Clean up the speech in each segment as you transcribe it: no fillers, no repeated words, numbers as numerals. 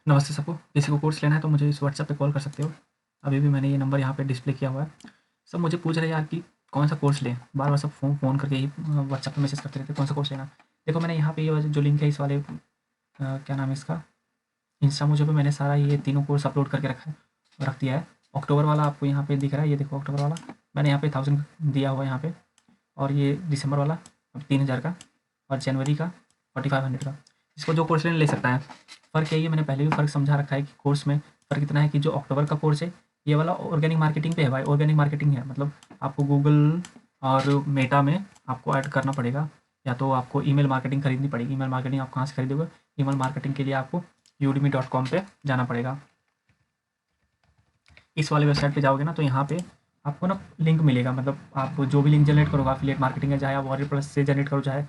नमस्ते सबको। किसी को कोर्स लेना है तो मुझे इस व्हाट्सएप पे कॉल कर सकते हो। अभी भी मैंने ये नंबर यहाँ पे डिस्प्ले किया हुआ है। सब मुझे पूछ रहे हैं यार कि कौन सा कोर्स लें, बार बार सब फ़ोन फ़ोन करके ही व्हाट्सएप पे मैसेज करते रहते हैं, कौन सा कोर्स लेना। देखो मैंने यहाँ पे ये वाला जो लिंक है इस वाले क्या नाम है इसका, इंस्टा मुझे पे मैंने सारा ये तीनों कोर्स अपलोड करके रख दिया है। अक्टूबर वाला आपको यहाँ पे दिख रहा है, ये देखो अक्टूबर वाला मैंने यहाँ पे 1000 दिया हुआ है यहाँ पे। और ये दिसंबर वाला 3000 का, और जनवरी का 4500 का। इसको जो कोर्स ले सकता है। फ़र्क यही है, मैंने पहले भी फ़र्क समझा रखा है कि कोर्स में फ़र्क इतना है कि जो अक्टूबर का कोर्स है ये वाला ऑर्गेनिक मार्केटिंग पे है भाई। ऑर्गेनिक मार्केटिंग है मतलब आपको गूगल और मेटा में आपको ऐड करना पड़ेगा, या तो आपको ईमेल मार्केटिंग खरीदनी पड़ेगी। ईमेल मार्केटिंग आप कहाँ से खरीदोगे? ईमेल मार्केटिंग के लिए आपको udemy.com पे जाना पड़ेगा। इस वाले वेबसाइट पे जाओगे ना तो यहाँ पे आपको ना लिंक मिलेगा, मतलब आप जो भी लिंक जनरेट करोगे एफिलिएट मार्केटिंग है, चाहे आप वॉरियर प्लस से जनरेट करो, चाहे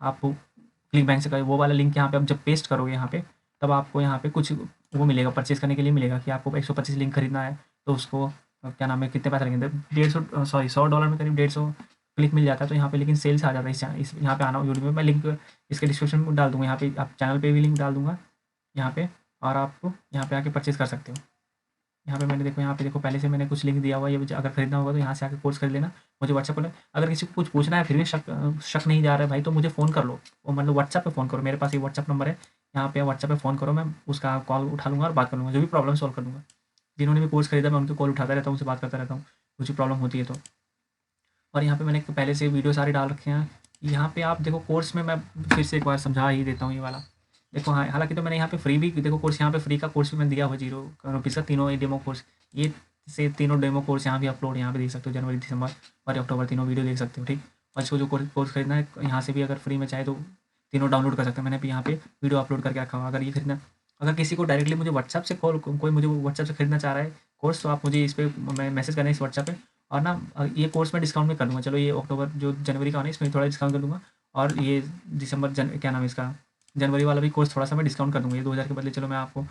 आप क्लिक बैंक से करो, वो वाला लिंक यहाँ पे आप जब पेस्ट करोगे यहाँ पे, तब आपको यहाँ पे कुछ वो मिलेगा परचेज़ करने के लिए मिलेगा कि आपको 125 लिंक खरीदना है। तो उसको क्या नाम है, कितने पैसे लगेंगे? 150 में करीब 150 क्लिक मिल जाता है। तो यहाँ पे लेकिन सेल्स आ जाता है। इस यहाँ पे आना यूट्यूब में, मैं लिंक इसके डिस्क्रिप्शन में डाल दूँगा, यहाँ पे आप चैनल पे भी लिंक डाल दूँगा यहाँ पे, और आप यहाँ पे आके परचेज़ कर सकते हो। यहाँ पे मैंने देखो, यहाँ पे देखो पहले से मैंने कुछ लिंक दिया हुआ है, ये अगर खरीदना होगा तो यहाँ से आके कोर्स खरीद लेना। मुझे व्हाट्सएप पर, अगर किसी को कुछ पूछना है फिर भी शक नहीं जा रहा है भाई, तो मुझे फ़ोन कर लो, वो मतलब व्हाट्सएप पे फ़ोन करो, मेरे पास ये व्हाट्सएप नंबर है, यहाँ पे व्हाट्सएप पे फ़ोन करो, मैं उसका कॉल उठा लूँगा और बात कर लूँगा, जो भी प्रॉब्लम सॉल्व कर दूँगा। जिन्होंने भी कोर्स खरीदा मैं उनकी कॉल उठाता रहता हूँ, उनसे बात करता रहता हूँ, कुछ भी प्रॉब्लम होती है तो। और यहाँ पे मैंने पहले से वीडियो सारे डाल रखे हैं। यहाँ पे आप देखो कोर्स में मैं फिर से एक बार समझा ही देता हूँ ये वाला। देखो हाँ, हालाँकि तो मैंने यहाँ पे फ्री भी देखो कोर्स, यहाँ पे फ्री का कोर्स भी मैंने दिया हुआ 0 रुपीज़ का, तीनों ये डेमो कोर्स, ये से तीनों डेमो कोर्स यहाँ भी अपलोड यहाँ पे देख सकते हो। जनवरी, दिसंबर और अक्टूबर तीनों वीडियो देख सकते हो, ठीक। और इसको जो कोर्स खरीदना है यहाँ से भी अगर फ्री में चाहे तो तीनों डाउनलोड कर सकते हैं। मैंने भी यहाँ पे वीडियो अपलोड करके रखा हुआ। अगर ये खरीदना, अगर किसी को डायरेक्टली मुझे व्हाट्सएप से कॉल, कोई मुझे व्हाट्सएप से खरीदना चाह रहा है कोर्स, तो आप मुझे इस पर मैसेज करना है इस व्हाट्सएप पे। और ना ये कोर्स मैं डिस्काउंट में कर दूँगा। चलो ये अक्टूबर जो जनवरी का आना है इसमें थोड़ा डिस्काउंट कर दूँगा, और ये दिसंबर क्या नाम है इसका, जनवरी वाला भी कोर्स थोड़ा-सा मैं डिस्काउंट कर दूँगा। ये 2000 के बदले चलो मैं आपको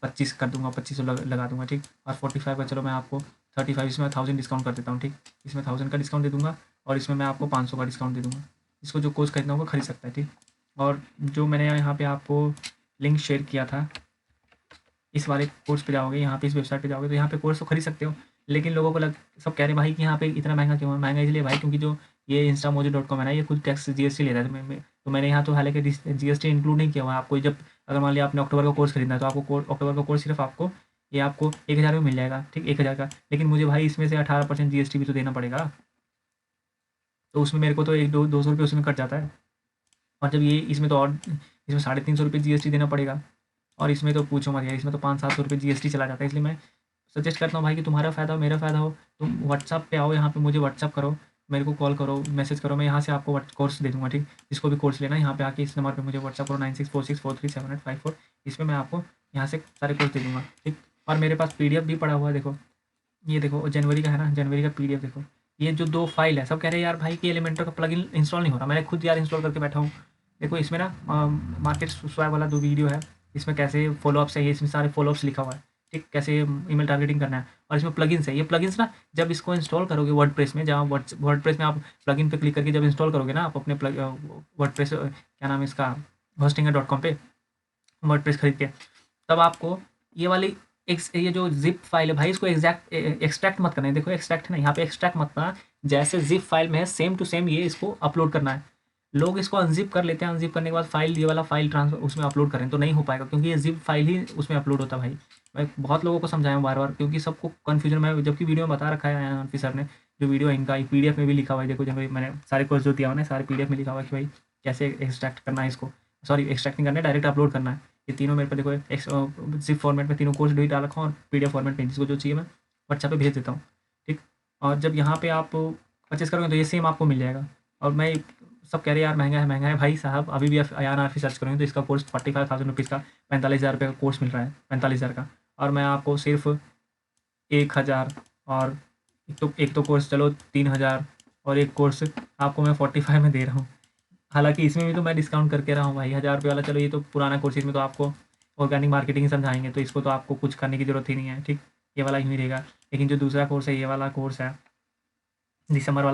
25 कर दूँगा, 2500 लगा दूँगा, ठीक। और 45 का चलो मैं आपको 35, इसमें 1000 डिस्काउंट कर देता हूँ, ठीक। इसमें 1000 का डिस्काउंट दे दूँगा, और इसमें मैं आपको 500 का डिस्काउंट दे दूँगा। इसको जो कोर्स खरीदना होगा खरीद सकता है, ठीक। और जो मैंने यहाँ पे आपको लिंक शेयर किया था, इस वाले कोर्स पे जाओगे, यहाँ पे इस वेबसाइट पे जाओगे तो यहाँ पे कोर्स तो खरीद सकते हो। लेकिन लोगों को सब कह रहे हैं भाई कि यहाँ पे इतना महँगा क्यों है? महँगा इसलिए भाई क्योंकि जो ये instamojo.com है ना, ये खुद टैक्स जीएसटी लेता है। तो मैंने यहाँ तो हालाँकि जीएसटी इंक्लूड नहीं किया हुआ है। आपको जब अगर मान लिया आपने अक्टूबर का कोर्स खरीदना है तो आपको अक्टूबर का कोर्स सिर्फ़ आपको 1000 में मिल जाएगा, ठीक, 1000 का। लेकिन मुझे भाई इसमें से 18% जीएसटी भी तो देना पड़ेगा। तो उसमें मेरे को तो 1 200 रुपये उसमें कट जाता है। और जब ये इसमें तो और इसमें 350 रुपये जीएसटी देना पड़ेगा। और इसमें तो पूछो मत यार, इसमें तो 500-700 रुपये जीएसटी चला जाता है। इसलिए मैं सजेस्ट करता हूँ भाई कि तुम्हारा फ़ायदा हो, मेरा फ़ायदा हो, तुम व्हाट्सएप पे आओ, यहाँ पे मुझे व्हाट्सएप करो, मेरे को कॉल करो, मैसेज करो, मैं यहाँ से आपको कोर्स दे दूँगा, ठीक। जिसको भी कोर्स लेना है यहाँ पे आके इस नंबर पे मुझे व्हाट्सएप करो 9646437854। इसमें मैं आपको यहाँ से सारे कोर्स दे दूँगा, ठीक। और मेरे पास पीडीएफ भी पड़ा हुआ है, देखो ये देखो जनवरी का है ना, जनवरी का पीडीएफ देखो। ये जो 2 फाइल है, सब कह रहे हैं यार भाई कि एलिमेंटर का प्लगइन इंस्टॉल नहीं हो रहा। मैंने खुद यार इंस्टॉल करके बैठा हूँ। देखो इसमें ना मार्केट स्वैप वाला 2 वीडियो है, इसमें कैसे फ़ॉलोअप्स है, ये इसमें सारे फ़ॉलोअप्स लिखा हुआ है, ठीक। कैसे ईमेल टारगेटिंग करना है। और इसमें प्लगइन्स है, ये प्लगइन्स ना जब इसको इंस्टॉल करोगे वर्डप्रेस में, जहाँ वर्डप्रेस में आप प्लगइन पे क्लिक करके जब इंस्टॉल करोगे ना आप अपने वर्डप्रेस क्या नाम है इसका, hostingr.com पे वर्डप्रेस खरीद के, तब आपको ये वाली ये जो ज़िप फाइल है भाई, इसको एक्सट्रैक्ट मत करना है। देखो एक्सट्रैक्ट है ना, यहाँ पे एक्सट्रैक्ट मत करना। जैसे ज़िप फाइल में है सेम टू सेम ये इसको अपलोड करना है। लोग इसको अनज़िप कर लेते हैं, अनज़िप करने के बाद फाइल, ये वाला फाइल ट्रांसफर उसमें अपलोड करें तो नहीं हो पाएगा, क्योंकि ये ज़िप फाइल ही उसमें अपलोड होता है भाई। मैं बहुत लोगों को समझाया हूँ बार-बार, क्योंकि सबको कन्फ्यूजन में, जबकि वीडियो में बता रखा है अयान अनफी सर ने, जो वीडियो है इनका पीडीएफ में भी लिखा हुआ है। देखो जब मैंने सारे कोर्स जो दिया हुआ है सारे पीडीएफ में लिखा हुआ है कि भाई कैसे एक्सट्रैक्ट करना है इसको, सॉरी एक्सट्रैक्ट नहीं करना है, डायरेक्ट अपलोड करना है। ये तीनों मेरे पे देखो ज़िप फॉर्मेट में तीनों कोर्स भी डाल रखा हूँ, और पीडीएफ फॉर्मेट में जिसको जो चाहिए मैं व्हाट्सएप पे भेज देता हूँ, ठीक। और जब यहाँ पे आप परचेज़ करोगे तो ये सेम आपको मिल जाएगा। और मैं, सब कह रहे हैं यार महंगा है भाई साहब, अभी भी आप अयान आरफी सर्च करोगे तो इसका कोर्स 45,000 रुपीज़ का, 45,000 रुपये का कोर्स मिल रहा है, 45,000 का। और मैं आपको सिर्फ 1,000, और एक तो कोर्स चलो 3,000, और एक कोर्स आपको मैं 45 में दे रहा हूँ। हालाँकि इसमें भी तो मैं डिस्काउंट करके रहा हूँ भाई, 1000 रुपये वाला, चलो ये तो पुराना कोर्स, इसमें तो आपको ऑर्गेनिक मार्केटिंग समझाएँगे, तो इसको तो आपको कुछ करने की ज़रूरत ही नहीं है, ठीक। ये वाला यूँ ही रहेगा। लेकिन जो दूसरा कोर्स है, ये वाला कोर्स है, दिसंबर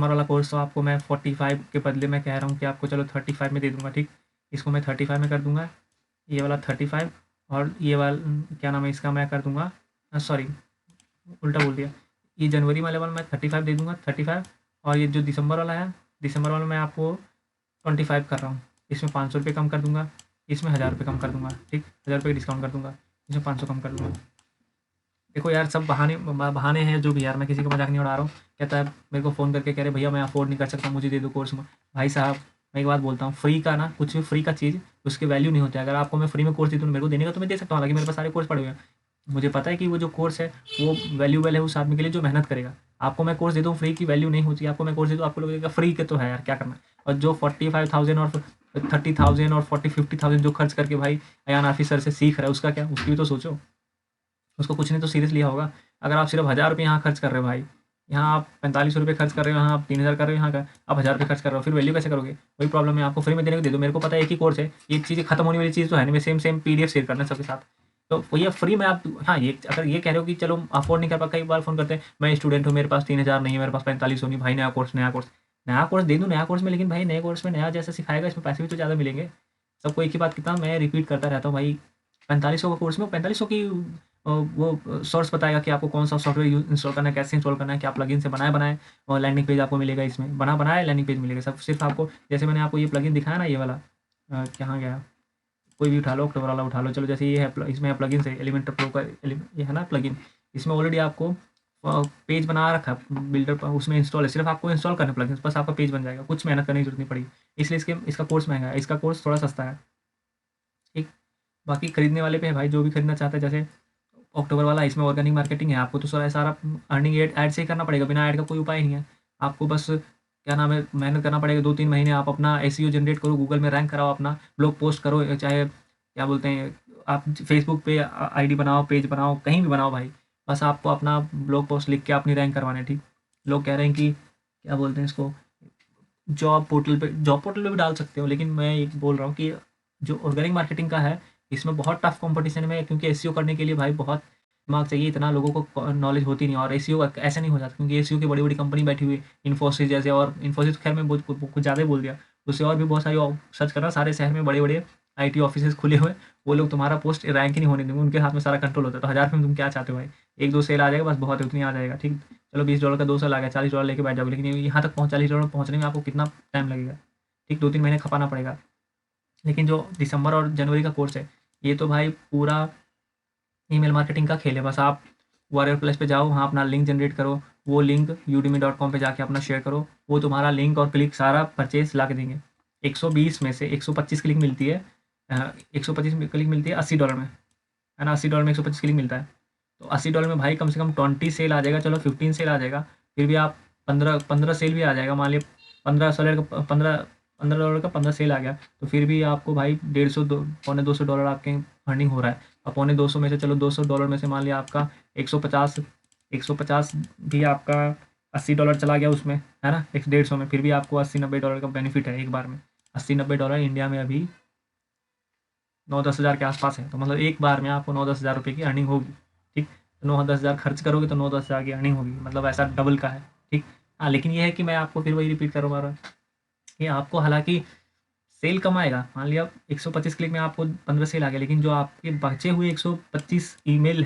वाला कोर्स तो आपको मैं 45 के बदले मैं कह रहा हूँ कि आपको चलो 35 में दे दूँगा, ठीक। इसको मैं 35 में कर दूँगा, ये वाला 35, और ये वाला क्या नाम है इसका मैं कर दूँगा, सॉरी उल्टा बोल दिया। ये जनवरी वाले वाला मैं 35 दे दूँगा, 35। और ये जो दिसंबर वाला है, दिसंबर वाला मैं आपको 25 कर रहा हूँ। इसमें 500 रुपये कम कर दूँगा, इसमें 1000 रुपये कम कर दूँगा, ठीक, 1000 रुपये डिस्काउंट कर दूँगा, इसमें 500 कम कर दूँगा। देखो यार सब बहाने हैं जो भी यार, मैं किसी को मजाक नहीं उड़ा रहा हूँ। कहता है मेरे को फ़ोन करके कह रहे भैया मैं अफोर्ड नहीं कर सकता, मुझे दे दो कोर्स में। भाई साहब मैं एक बात बोलता हूँ, फ्री का ना कुछ भी फ्री का चीज़ उसकी वैल्यू नहीं होती है। अगर आपको मैं फ्री में कोर्स दे दूँ मेरे को देने का तो मैं दे सकता हूँ, हालांकि मेरे पास सारे कोर्स पड़े हुए हैं। मुझे पता है कि वो जो कोर्स है वो वैल्यूबल है उस आदमी के लिए जो मेहनत करेगा। आपको मैं कोर्स दे दूँ फ्री की वैल्यू नहीं होती, आपको मैं कोर्स दे दूँ आपको लगेगा फ्री के तो है यार क्या करना। और जो 45,000 और 30,000 और 40-50,000 जो खर्च करके भाई अयान आफी सर से सीख रहा है उसका क्या, उसकी भी तो सोचो। उसको कुछ नहीं तो सीरियस लिया होगा। अगर आप सिर्फ 1000 रुपये यहाँ खर्च कर रहे हो भाई, यहाँ आप 4500 रुपये खर्च कर रहे हो, यहाँ आप 3000 कर रहे हो, यहाँ का आप 1000 रुपये खर्च कर रहे हो, फिर वैल्यू कैसे करोगे। वही प्रॉब्लम है, आपको फ्री में देने को दे दो, मेरे को पता है एक ही कोर्स है, ये चीज़ें खत्म होने वाली चीज़ तो है नहीं, सेम सेम PDF शेयर करना है सबके साथ। तो वो ये फ्री में आप, हाँ ये अगर ये कह रहे हो कि चलो अफोर्ड नहीं कर पा, कई बार फ़ोन करते हैं मैं स्टूडेंट हूँ मेरे पास 3000 नहीं है, मेरे पास 4500 नहीं, भाई नया कोर्स नया कोर्स। नया कोर्स दे दूँ नया कोर्स में, लेकिन भाई नए कोर्स में नया जैसा सिखाएगा इसमें पैसे भी तो ज़्यादा मिलेंगे। सबको एक ही बात कितना मैं रिपीट करता रहता हूँ भाई, 4500 का कोर्स में 4500 की वो सोर्स बताएगा कि आपको कौन सा सॉफ्टवेयर इंस्टॉल करना है, कैसे इंस्टॉल करना है, क्या प्लगइन से बनाए और लैंडिंग पेज आपको मिलेगा, इसमें बनाया लैंडिंग पेज मिलेगा सब। सिर्फ आपको जैसे मैंने आपको ये प्लगइन दिखाया ना ये वाला, कहाँ गया, कोई भी उठा लो, अक्टूबर वाला उठा लो, चलो जैसे ये है इसमें है प्लगइन से एलिमेंटर प्रो का ये है ना प्लगइन, इसमें ऑलरेडी आपको पेज बना रखा है बिल्डर पर, उसमें इंस्टॉल है, सिर्फ आपको इंस्टॉल करना प्लगइन, बस आपका पेज बन जाएगा, कुछ मेहनत करने की जरूरत नहीं पड़ी। इसलिए इसका कोर्स महंगा है, इसका कोर्स थोड़ा सस्ता है, ठीक। बाकी खरीदने वाले पे है भाई, जो भी खरीदना चाहता है। जैसे अक्टूबर वाला इसमें ऑर्गेनिक मार्केटिंग है, आपको तो सारा सारा अर्निंग ऐड से ही करना पड़ेगा, बिना ऐड का कोई उपाय नहीं है। आपको बस क्या नाम है मेहनत करना पड़ेगा, 2-3 महीने आप अपना SEO जनरेट करो, गूगल में रैंक कराओ, अपना ब्लॉग पोस्ट करो, चाहे क्या बोलते हैं आप फेसबुक पे ID बनाओ, पेज बनाओ, कहीं भी बनाओ भाई, बस आपको अपना ब्लॉग पोस्ट लिख के अपनी रैंक करवाने, ठीक। लोग कह रहे हैं कि क्या बोलते हैं इसको, जॉब पोर्टल पे भी डाल सकते हो, लेकिन मैं एक बोल रहा हूँ कि जो ऑर्गेनिक मार्केटिंग का है इसमें बहुत टफ कंपटीशन में है, क्योंकि SEO करने के लिए भाई बहुत दिमाग चाहिए, इतना लोगों को नॉलेज होती नहीं, और SEO ऐसे नहीं हो जाता, क्योंकि SEO की बड़ी बड़ी कंपनी बैठी हुई है, इन्फोसिस जैसे, और इन्फोसिस खैर मैं कुछ ज़्यादा ही बोल दिया, उससे और भी बहुत सारी सर्च करना, सारे शहर में बड़े बड़े IT ऑफिस खुले हुए, वो लोग तुम्हारा पोस्ट रैंक ही नहीं होने देंगे, उनके हाथ में सारा कंट्रोल होता है। तो 1000 रुपये में तुम क्या चाहते हो भाई, 1-2 सेल आ जाएगा बस, बहुत है, उतनी आ जाएगा, ठीक। चलो $20 का 2 सेल आ गया, $40 लेके बैठ जाओगे, लेकिन यहाँ तक $40 पहुँचने में आपको कितना टाइम लगेगा, ठीक, 2-3 महीने खपाना पड़ेगा। लेकिन जो दिसंबर और जनवरी का कोर्स है ये तो भाई पूरा ईमेल मार्केटिंग का खेल है। बस आप वॉरियर प्लस पे जाओ, वहाँ अपना लिंक जनरेट करो, वो लिंक udemy.com पे जाके अपना शेयर करो, वो तुम्हारा लिंक और क्लिक सारा परचेज ला के देंगे। 120 में से 125 क्लिक मिलती है, 125 क्लिक मिलती है $80 में, है ना, $80 में 125 क्लिक मिलता है। तो $80 में भाई कम से कम 20 सेल आ जाएगा, चलो 15 सेल आ जाएगा, फिर भी आप 15 सेल भी आ जाएगा, मान लिया 15 का 15 $15 का 15 सेल आ गया, तो फिर भी आपको भाई 150 $200 आपके अर्निंग हो रहा है। और $200 में से चलो $200 में से मान लिया आपका 150 भी आपका $80 चला गया उसमें, है ना, 150 में, फिर भी आपको $80-90 का बेनिफिट है एक बार में। $80-90 इंडिया में अभी 9-10 हज़ार के आसपास है, तो मतलब एक बार में आपको 9-10 हज़ार रुपये की अर्निंग होगी, ठीक। तो 9-10 हज़ार खर्च करोगे तो 9-10 हज़ार की अर्निंग होगी, मतलब ऐसा डबल का है, ठीक। हाँ लेकिन ये है कि मैं आपको फिर वही रिपीट करूँ बार बार कि आपको हालांकि सेल कम आएगा, मान लिया 125 क्लिक में आपको 15 सेल आ गया, लेकिन जो आपके बचे हुए 125 ईमेल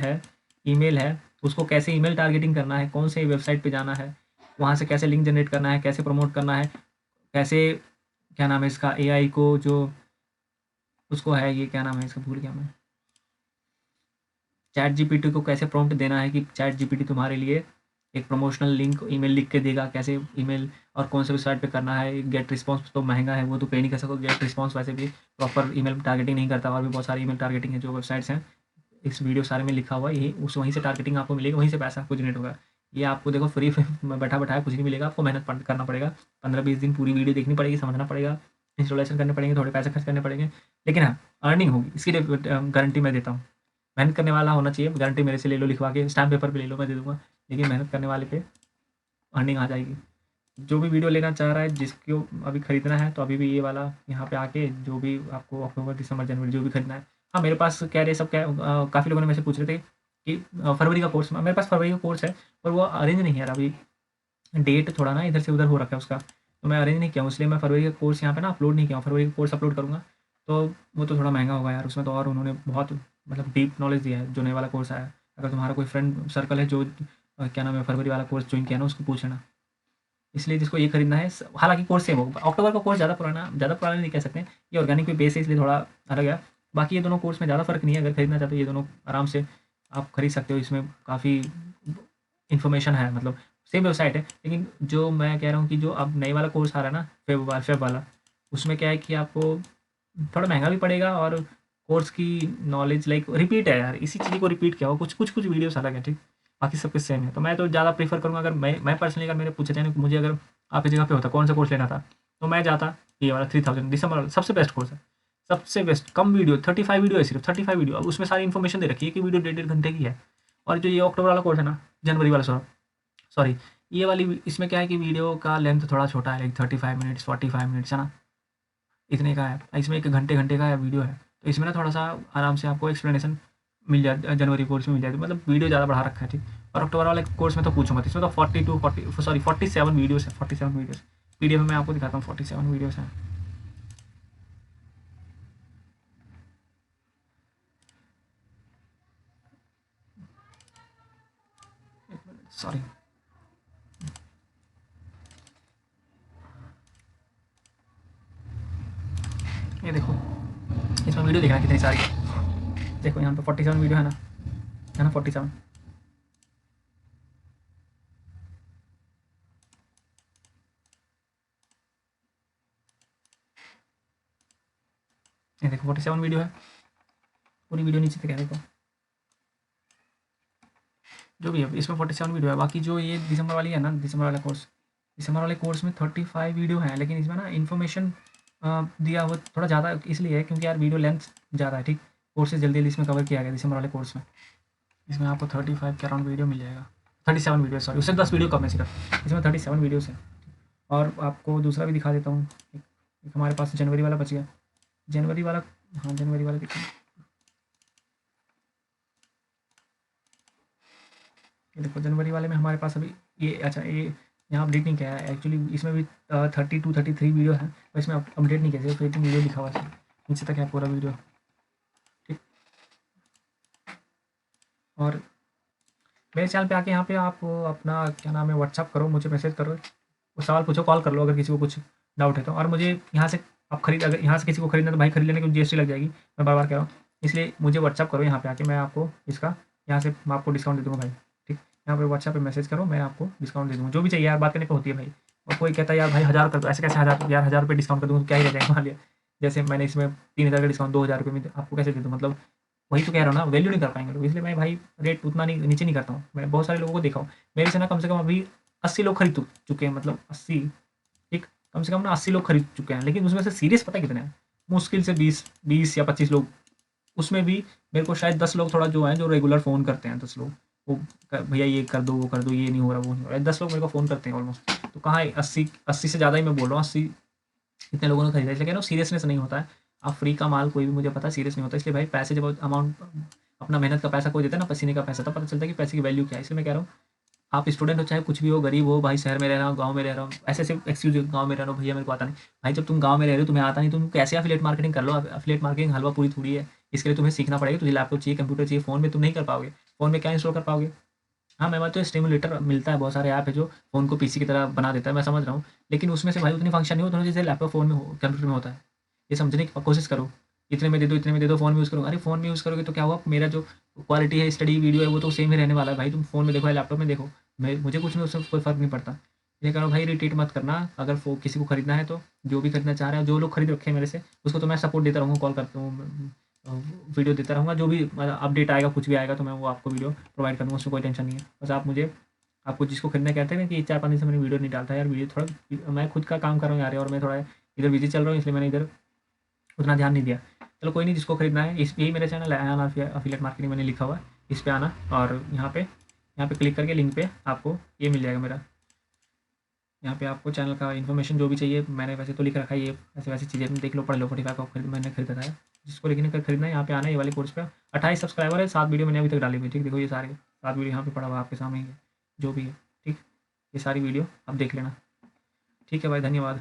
है उसको कैसे ईमेल टारगेटिंग करना है, कौन से वेबसाइट पे जाना है, वहाँ से कैसे लिंक जनरेट करना है, कैसे प्रमोट करना है, कैसे क्या नाम है इसका AI को जो उसको है, ये क्या नाम है इसका भूल गया मैं, ChatGPT को कैसे प्रॉम्प्ट देना है कि ChatGPT तुम्हारे लिए एक प्रमोशनल लिंक ईमेल लिख के देगा, कैसे ईमेल और कौन से वेबसाइट पे करना है। गेट रिस्पॉन्स तो महंगा है, वो तो पे नहीं कर सकोगे, गेट रिस्पॉन्स वैसे भी प्रॉपर ईमेल टारगेटिंग नहीं करता, और भी बहुत सारी ईमेल टारगेटिंग है जो वेबसाइट्स हैं, इस वीडियो सारे में लिखा हुआ है, यही उस वहीं से टारगेटिंग आपको मिलेगी, वहीं से पैसा आपको जनरेट होगा। ये आपको देखो फ्री में बैठा बैठाया कुछ नहीं मिलेगा, आपको मेहनत करना पड़ेगा, 15-20 दिन पूरी वीडियो देखनी पड़ेगी, समझना पड़ेगा, इंस्टॉलेशन करने पड़ेंगे, थोड़े पैसे खर्च करने पड़ेंगे, लेकिन हाँ अर्निंग होगी, इसकी गारंटी मैं देता हूँ। मेहनत करने वाला होना चाहिए, गारंटी मेरे से ले लो लिखवा के, स्टैम्प पेपर पे ले लो, मैं दे दूँगा, लेकिन मेहनत करने वाले पे अर्निंग आ जाएगी। जो भी वीडियो लेना चाह रहा है, जिसको अभी खरीदना है, तो अभी भी ये वाला यहाँ पे आके जो भी आपको अक्टूबर, दिसंबर, जनवरी जो भी खरीदना है। हाँ मेरे पास कह रहे सब क्या काफ़ी लोगों ने मेरे से पूछ रहे थे कि फरवरी का कोर्स, मेरे पास फरवरी का कोर्स है पर वो अरेंज नहीं है यार, अभी डेट थोड़ा ना इधर से उधर हो रखा है उसका, तो मैं अरेंज नहीं किया हूँ, इसलिए मैं फरवरी का कोर्स यहाँ पे ना अपलोड नहीं किया हूँ। फरवरी का कोर्स अपलोड करूँगा तो वो तो थोड़ा महंगा होगा यार, उसमें तो और उन्होंने बहुत मतलब डीप नॉलेज दिया है जो नए वाला कोर्स आया है। अगर तुम्हारा कोई फ्रेंड सर्कल है जो क्या नाम है फरवरी वाला कोर्स ज्वाइन किया ना, उसको पूछ लेना। इसलिए जिसको ये खरीदना है, हालांकि कोर्स सेम होगा। अक्टूबर का कोर्स ज़्यादा पुराना नहीं कह सकते, ये ऑर्गेनिक पे बेस है इसलिए थोड़ा अलग है। बाकी ये दोनों कोर्स में ज़्यादा फ़र्क नहीं है, अगर खरीदना चाहते हो ये दोनों आराम से आप खरीद सकते हो। इसमें काफ़ी इन्फॉर्मेशन है, मतलब सेम वेबसाइट है। लेकिन जो मैं कह रहा हूँ कि जो अब नई वाला कोर्स आ रहा है ना, फेब वाला, उसमें क्या है कि आपको थोड़ा महंगा भी पड़ेगा और कोर्स की नॉलेज लाइक रिपीट है यार, इसी चीज़ को रिपीट किया हो, कुछ वीडियोस अलग है, ठीक। बाकी सब कुछ सेम है। तो मैं तो ज़्यादा प्रेफर करूँगा, अगर मैं पर्सनली अगर मैंने पूछा जाए ना कि मुझे अगर आपकी जगह पे होता कौन सा कोर्स लेना था, तो मैं जाता ये वाला 3000 दिसंबर वाला, सबसे बेस्ट कोर्स है। सबसे बेस्ट, कम वीडियो, 35 वीडियो है, सिर्फ 35 वीडियो। अब उसमें सारी इन्फॉर्मेशन दे रखी है कि वीडियो 1.5 घंटे की है। और जो ये अक्टूबर वाला कोर्स है ना, जनवरी वाला, सॉरी, ये वाली, इसमें क्या है कि वीडियो का लेंथ थोड़ा छोटा है, लाइक 35 मिनट्स 45 मिनट्स है ना, इतने का है। इसमें 1 घंटे का वीडियो है, तो इसमें ना थोड़ा सा आराम से आपको एक्सप्लेनेशन मिल जाए, जनवरी कोर्स में मिल जाए, मतलब वीडियो ज़्यादा बढ़ा रखा है, ठीक। और अक्टूबर वाले कोर्स में तो पूछो मत, इसमें तो 47 वीडियोस है, 47 वीडियोस। पीडीएफ में मैं आपको दिखाता हूँ, 47 वीडियोस हैं। सॉरी, ये देखो, इसमें वीडियो देखना कितनी सारी है। देखो यहाँ पे 47 वीडियो है ना 47। ये देखो 47 वीडियो है, पूरी वीडियो नीचे तक है, देखो जो भी है इसमें 47 वीडियो है। बाकी जो ये दिसंबर वाली है ना, दिसंबर वाले कोर्स में 35 वीडियो है, लेकिन इसमें ना इन्फॉर्मेशन दिया हुआ थोड़ा ज़्यादा इसलिए है क्योंकि यार वीडियो लेंथ ज़्यादा है, ठीक। कोर्सेज जल्दी जल्दी इसमें कवर किया गया दिसंबर वाले कोर्स में। इसमें आपको 35 के अराउंड वीडियो मिल जाएगा, 37 वीडियो, सॉरी, उससे 10 वीडियो कम है सिर्फ, इसमें 37 वीडियोस है। और आपको दूसरा भी दिखा देता हूँ, एक हमारे पास जनवरी वाला बच गया, जनवरी वाला, हाँ जनवरी वाला दिखा, ये देखो जनवरी वाले में हमारे पास अभी ये, अच्छा ये यहाँ अपडेट नहीं किया है एक्चुअली, इसमें भी 32-33 वीडियो है, और इसमें अपडेट नहीं किया, सिर्फ 18 वीडियो लिखा हुआ है, नीचे तक है पूरा वीडियो, ठीक। और मेरे चैनल पे आके यहाँ पे आप अपना क्या नाम है व्हाट्सअप करो, मुझे मैसेज करो, वो सवाल पूछो, कॉल कर लो अगर किसी को कुछ डाउट है तो। और मुझे यहाँ से आप खरीद, अगर यहाँ से किसी को खरीदना तो भाई खरीद लेने की जीएसटी लग जाएगी, मैं बार बार कह रहा हूँ। इसलिए मुझे व्हाट्सअप करो यहाँ पे आके, मैं आपको इसका यहाँ से मैं आपको डिस्काउंट दे दूँगा भाई, ठीक। यहाँ पे व्हाट्सअप पे मैसेज करो, मैं आपको डिस्काउंट दे दूँगा, जो भी चाहिए यार, बात करने पर होती है भाई। और कोई कहता है यार भाई 1000 कर दो, ऐसे कैसे 1000 यार, 1000 रुपये डिस्काउंट कर दूँगा तो क्या ही रह जाएगा, मान लिया जैसे मैंने इसमें 3000 का डिस्काउंट 2000 रुपये में आपको कैसे दे दूँ, मतलब वही तो कह रहा हूँ ना, वैल्यू नहीं कर पाएंगे लोग। इसलिए मैं भाई रेट उतना नहीं नीचे नहीं करता हूँ। मैं बहुत सारे लोगों को देखा हूँ, मेरे से ना कम से कम अभी 80 लोग खरीद चुके हैं, मतलब 80, ठीक, कम से कम ना 80 लोग खरीद चुके हैं। लेकिन उसमें से सीरियस पता है कितने हैं, मुश्किल से 20 या 25 लोग। उसमें भी मेरे को शायद 10 लोग थोड़ा जो हैं, जो रेगुलर फ़ोन करते हैं, 10 लोग, वो भैया ये कर दो, वो कर दो, ये नहीं हो रहा, वो नहीं हो रहा, 10 लोग मेरे को फ़ोन करते हैं ऑलमोस्ट। तो कहाँ है 80 से ज़्यादा ही मैं बोल रहा हूँ, 80 इतने लोगों ने खरीदा। इसलिए कह रहा हूँ सीरियसनेस नहीं होता है। आप फ्री का माल कोई भी, मुझे पता है, सीरियस नहीं होता। इसलिए भाई पैसे जब अमाउंट, अपना मेहनत का पैसा कोई देता है ना, पसीने का पैसा, तब पता चलता है कि पैसे की वैल्यू क्या है। इसलिए मैं कह रहा हूँ, आप स्टूडेंट हो चाहे कुछ भी हो, गरीब हो भाई, शहर में रह रहा हूँ, गाँव में रह रहा हूँ, ऐसे ऐसे एक्सक्यूज, गाँव में रह रहा हूँ भैया मेरे को आता नहीं। भाई जब तुम गाँव में रह रहे हो, तुम्हें आता नहीं, तुम कैसे एफिलिएट मार्केटिंग कर लो। एफिलिएट मार्केटिंग हलवा पूरी थोड़ी है, इसके लिए तुम्हें सीखना पड़ेगा। तुझे लैपटॉप चाहिए, कंप्यूटर चाहिए, फ़ोन में तुम नहीं कर पाओगे। फ़ोन में क्या इंस्टॉल कर पाओगे। हाँ, मैं तो स्टिमुलेटर मिलता है, बहुत सारे ऐप है जो फ़ोन को पीसी की तरह बना देता है, मैं समझ रहा हूँ। लेकिन उसमें से भाई उतनी फंक्शन नहीं होता जैसे लैपटॉप फ़ोन में हो, कंप्यूटर में होता है। ये समझने की कोशिश करो। इतने में दे दो, इतने में दे दो, फ़ोन में यूज़ करो। अरे फ़ोन में यूज़ करोगे तो क्या हुआ, मेरा जो क्वालिटी है स्टडी वीडियो है वो तो सेम ही रहने वाला है भाई। तुम फ़ोन में देखो या लैपटॉप में देखो, मैं मुझे कुछ में उससे कोई फ़र्क नहीं पड़ता। ये करो भाई, रिट्रीट मत करना। अगर किसी को खरीदना है तो, जो भी खरीदना चाह रहा है, जो लोग खरीद रखे हैं मेरे से, उसको तो मैं सपोर्ट देता रहूँगा, कॉल करता हूँ, वीडियो देता रहूँगा। जो भी अपडेट आएगा, कुछ भी आएगा तो मैं वो आपको वीडियो प्रोवाइड करूँगा, उसमें कोई टेंशन नहीं है। बस आप मुझे, आपको जिसको खरीदना कहते हैं ना कि 4-5 दिन से मैंने वीडियो नहीं डालता यार, वीडियो थोड़ा मैं खुद का काम कर रहा हूँ यार, और मैं थोड़ा इधर बिजी चल रहा हूँ, इसलिए मैंने इधर उतना ध्यान नहीं दिया। चलो कोई नहीं, जिसको खरीदना है, इस यही मेरा चैनल है अयान एफिलिएट मार्केटिंग, मैंने लिखा हुआ है, इस पे आना और यहाँ पे क्लिक करके लिंक पे आपको ये मिल जाएगा मेरा। यहाँ पे आपको चैनल का इन्फॉर्मेशन जो भी चाहिए, मैंने वैसे तो लिख रखा है, ये ऐसे वैसी चीज़ें देख लो, पढ़ लो। 45 का मैंने खरीदा था। जिसको लेकिन खरीदना है, यहाँ पे आना है, ये वाले कोर्स पे। 28 सब्सक्राइबर है, 7 वीडियो मैंने अभी तक डाली हुई है, ठीक। देखो ये सारे 7 वीडियो यहाँ पे पड़ा हुआ है आपके सामने ही है, जो भी है, ठीक। ये सारी वीडियो आप देख लेना, ठीक है भाई, धन्यवाद।